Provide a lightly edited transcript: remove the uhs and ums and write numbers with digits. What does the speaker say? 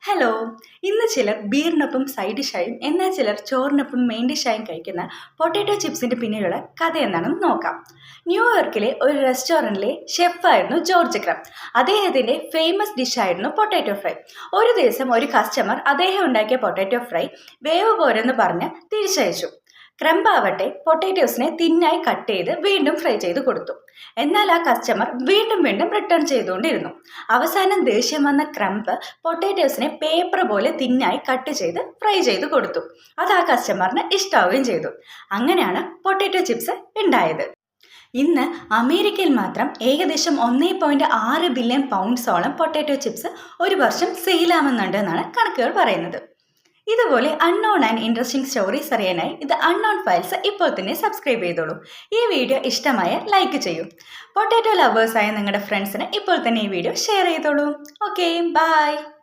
Hello. ഇന്ന് ചിലർ ബീറിനൊപ്പം side ഡിഷായും എന്നാൽ ചിലർ ചോറിനൊപ്പം മെയിൻ ഡിഷായും കഴിക്കുന്ന പൊട്ടാറ്റോ ചിപ്സിന്റെ പിന്നിലുള്ള കഥ എന്താണെന്ന് നോക്കാം. ന്യൂയോർക്കിലെ ഒരു റെസ്റ്റോറൻറ്റിലെ ഷെഫായിരുന്നു ജോർജ് ക്രം. അദ്ദേഹത്തിന്റെ ഫേമസ് ഡിഷായിരുന്നു പൊട്ടാറ്റോ ഫ്രൈ. ഒരു ദിവസം ഒരു കസ്റ്റമർ അദ്ദേഹം ഉണ്ടാക്കിയ പൊട്ടാറ്റോ ഫ്രൈ വേവ് പോരെന്ന് പറഞ്ഞ് തിരിച്ചയച്ചു. ക്രംബാവട്ടെ പൊട്ടാറ്റോസിനെ തിന്നായി കട്ട് ചെയ്ത് വീണ്ടും ഫ്രൈ ചെയ്ത് കൊടുത്തു. എന്നാൽ ആ കസ്റ്റമർ വീണ്ടും വീണ്ടും റിട്ടേൺ ചെയ്തുകൊണ്ടിരുന്നു. അവസാനം ദേഷ്യം വന്ന ക്രംപ് പൊട്ടാറ്റോസിനെ പേപ്പർ പോലെ തിന്നായി കട്ട് ചെയ്ത് ഫ്രൈ ചെയ്ത് കൊടുത്തു. അത് ആ കസ്റ്റമറിന് ഇഷ്ടാവുകയും ചെയ്തു. അങ്ങനെയാണ് പൊട്ടാറ്റോ ചിപ്സ് ഉണ്ടായത്. ഇന്ന് അമേരിക്കയിൽ മാത്രം ഏകദേശം 1.6 ബില്യൺ പൗണ്ട്സോളം പൊട്ടാറ്റോ ചിപ്സ് ഒരു വർഷം സെയിലാവുന്നുണ്ട് എന്നാണ് കണക്കുകൾ പറയുന്നത്. ഇതുപോലെ അൺനോൺ ആൻഡ് ഇൻട്രസ്റ്റിംഗ് സ്റ്റോറീസ് അറിയാനായി ഇത് അൺനോൺ ഫയൽസ് ഇപ്പോൾ തന്നെ സബ്സ്ക്രൈബ് ചെയ്തോളൂ. ഈ വീഡിയോ ഇഷ്ടമായ ലൈക്ക് ചെയ്യൂ. പൊട്ടാറ്റോ ലവേഴ്സായ നിങ്ങളുടെ ഫ്രണ്ട്സിന് ഇപ്പോൾ തന്നെ ഈ വീഡിയോ ഷെയർ ചെയ്തോളൂ. Okay, by.